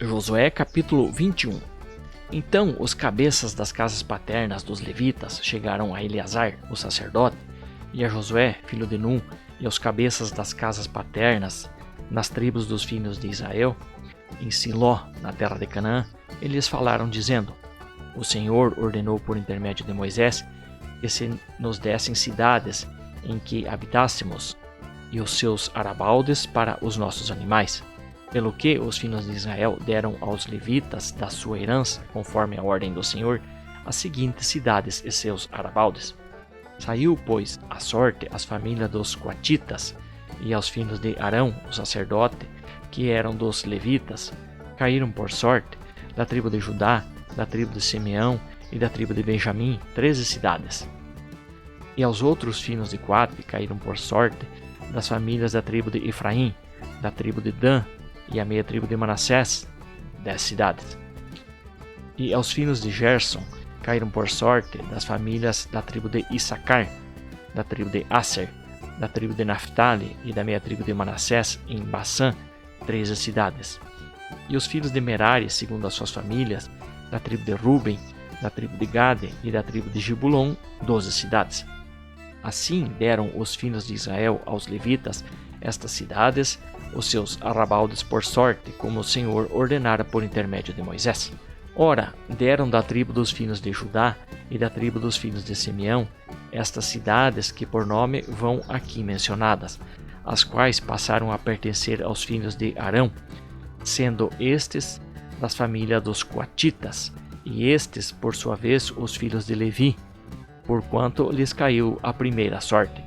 Josué capítulo 21. Então os cabeças das casas paternas dos levitas chegaram a Eleazar, o sacerdote, e a Josué, filho de Nun, e aos cabeças das casas paternas nas tribos dos filhos de Israel, em Siló, na terra de Canaã, eles falaram dizendo: O Senhor ordenou por intermédio de Moisés que se nos dessem cidades em que habitássemos, e os seus arabaldes para os nossos animais. Pelo que os filhos de Israel deram aos levitas da sua herança, conforme a ordem do Senhor, as seguintes cidades e seus arabaldes. Saiu, pois, a sorte às famílias dos coatitas, e aos filhos de Arão, o sacerdote, que eram dos levitas, caíram por sorte, da tribo de Judá, da tribo de Simeão e da tribo de Benjamim, 13 cidades. E aos outros filhos de Coate caíram por sorte, das famílias da tribo de Efraim, da tribo de Dan, e a meia tribo de Manassés, 10 cidades. E aos filhos de Gerson caíram por sorte das famílias da tribo de Issacar, da tribo de Aser, da tribo de Naphtali e da meia tribo de Manassés, em Bassã, 13 cidades. E os filhos de Merari, segundo as suas famílias, da tribo de Ruben, da tribo de Gade e da tribo de Jebulon, 12 cidades. Assim deram os filhos de Israel aos levitas estas cidades, os seus arrabaldes por sorte, como o Senhor ordenara por intermédio de Moisés. Ora, deram da tribo dos filhos de Judá e da tribo dos filhos de Simeão estas cidades que por nome vão aqui mencionadas, as quais passaram a pertencer aos filhos de Arão, sendo estes das famílias dos coatitas, e estes, por sua vez, os filhos de Levi, porquanto lhes caiu a primeira sorte.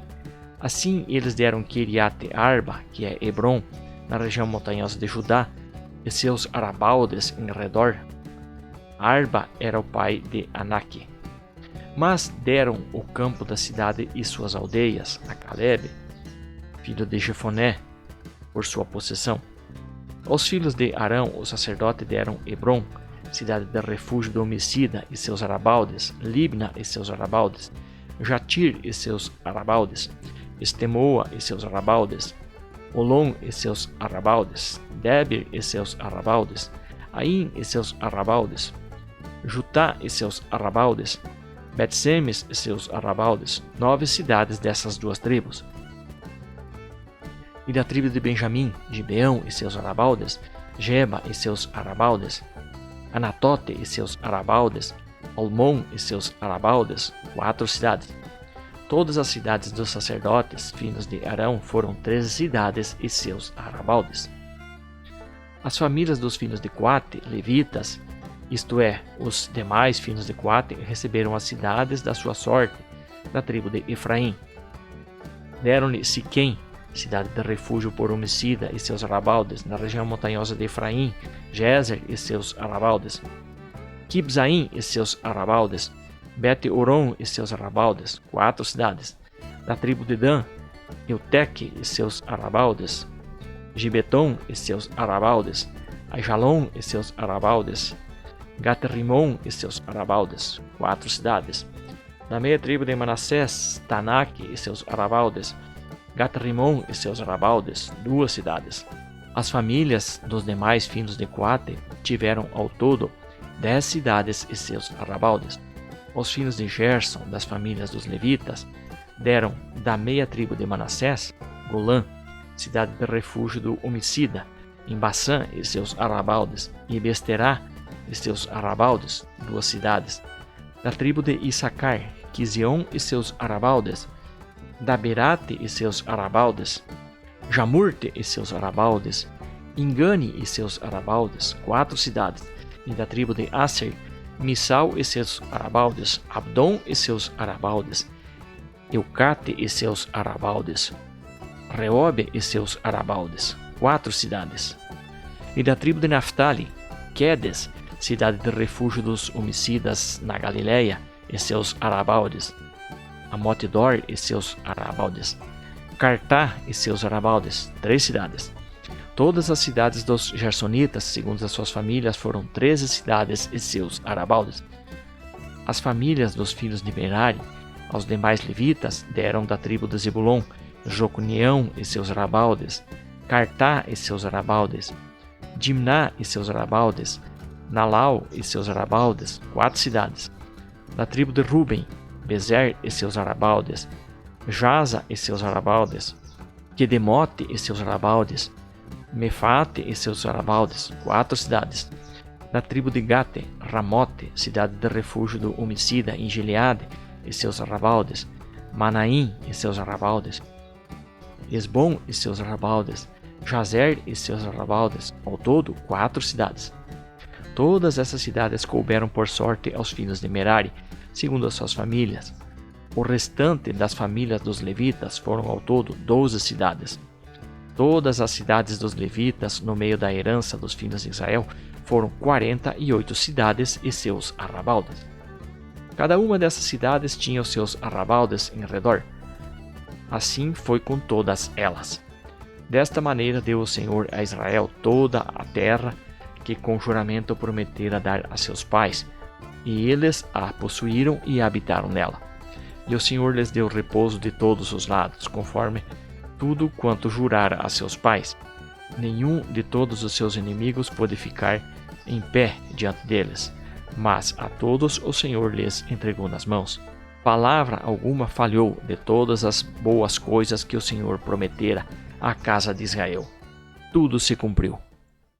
Assim eles deram Kiriate Arba, que é Hebron, na região montanhosa de Judá, e seus arabaldes em redor. Arba era o pai de Anaque. Mas deram o campo da cidade e suas aldeias a Calebe, filho de Jefoné, por sua possessão. Aos filhos de Arão, o sacerdote, deram Hebron, cidade de refúgio do homicida e seus arabaldes, Libna e seus arabaldes, Jatir e seus arabaldes, Estemoa e seus arabaldes, Olom e seus arabaldes, Debir e seus arabaldes, Aim e seus arabaldes, Jutá e seus arabaldes, Bet-Semes e seus arabaldes, 9 cidades dessas duas tribos. E da tribo de Benjamim, Gibeão e seus arabaldes, Geba e seus arabaldes, Anatote e seus arabaldes, Almon e seus arabaldes, 4 cidades. Todas as cidades dos sacerdotes, filhos de Arão, foram 13 cidades e seus arabaldes. As famílias dos filhos de Coate, levitas, isto é, os demais filhos de Coate, receberam as cidades da sua sorte, da tribo de Efraim. Deram-lhe Siquém, cidade de refúgio por homicida e seus arabaldes, na região montanhosa de Efraim, Gezer e seus arabaldes, Kibzaim e seus arabaldes, Bet-Oron e seus arabaldes, 4 cidades. Da tribo de Dan, Euteque e seus arabaldes, Gibeton e seus arabaldes, Aijalon e seus arabaldes, Gat-Rimon e seus arabaldes, 4 cidades. Da meia tribo de Manassés, Tanak e seus arabaldes, Gat-Rimon e seus arabaldes, 2 cidades. As famílias dos demais filhos de Coate tiveram ao todo 10 cidades e seus arabaldes. Aos filhos de Gerson, das famílias dos levitas, deram da meia tribo de Manassés, Golã, cidade de refúgio do homicida, em Bassã e seus arabaldes, e Besterá e seus arabaldes, 2 cidades. Da tribo de Issacar, Quizion e seus arabaldes, Daberate e seus arabaldes, Jamurte e seus arabaldes, Engane e seus arabaldes, 4 cidades. E da tribo de Aser, Missal e seus arabaldes, Abdon e seus arabaldes, Eucate e seus arabaldes, Reobe e seus arabaldes, 4 cidades. E da tribo de Naphtali, Quedes, cidade de refúgio dos homicidas na Galileia, e seus arabaldes, Amotidor e seus arabaldes, Cartá e seus arabaldes, 3 cidades. Todas as cidades dos Gersonitas, segundo as suas famílias, foram 13 cidades e seus arabaldes. As famílias dos filhos de Merari, aos demais levitas, deram da tribo de Zebulon, Jocneão e seus arabaldes, Cartá e seus arabaldes, Dimná e seus arrabaldes, Nalau e seus arrabaldes, 4 cidades. Da tribo de Ruben, Bezer e seus arrabaldes, Jaza e seus arrabaldes, Quedemote e seus arrabaldes, Mefate e seus arrabaldes, 4 cidades. Da tribo de Gate, Ramote, cidade de refúgio do homicida em Gileade e seus arrabaldes, Manaim e seus arrabaldes, Esbom e seus arrabaldes, Jazer e seus arrabaldes, ao todo 4 cidades. Todas essas cidades couberam por sorte aos filhos de Merari, segundo as suas famílias. O restante das famílias dos levitas foram ao todo 12 cidades. Todas as cidades dos levitas, no meio da herança dos filhos de Israel, foram 48 cidades e seus arrabaldes. Cada uma dessas cidades tinha os seus arrabaldes em redor. Assim foi com todas elas. Desta maneira deu o Senhor a Israel toda a terra que com juramento prometera dar a seus pais, e eles a possuíram e habitaram nela. E o Senhor lhes deu repouso de todos os lados, conforme tudo quanto jurara a seus pais. Nenhum de todos os seus inimigos pôde ficar em pé diante deles, mas a todos o Senhor lhes entregou nas mãos. Palavra alguma falhou de todas as boas coisas que o Senhor prometera à casa de Israel. Tudo se cumpriu.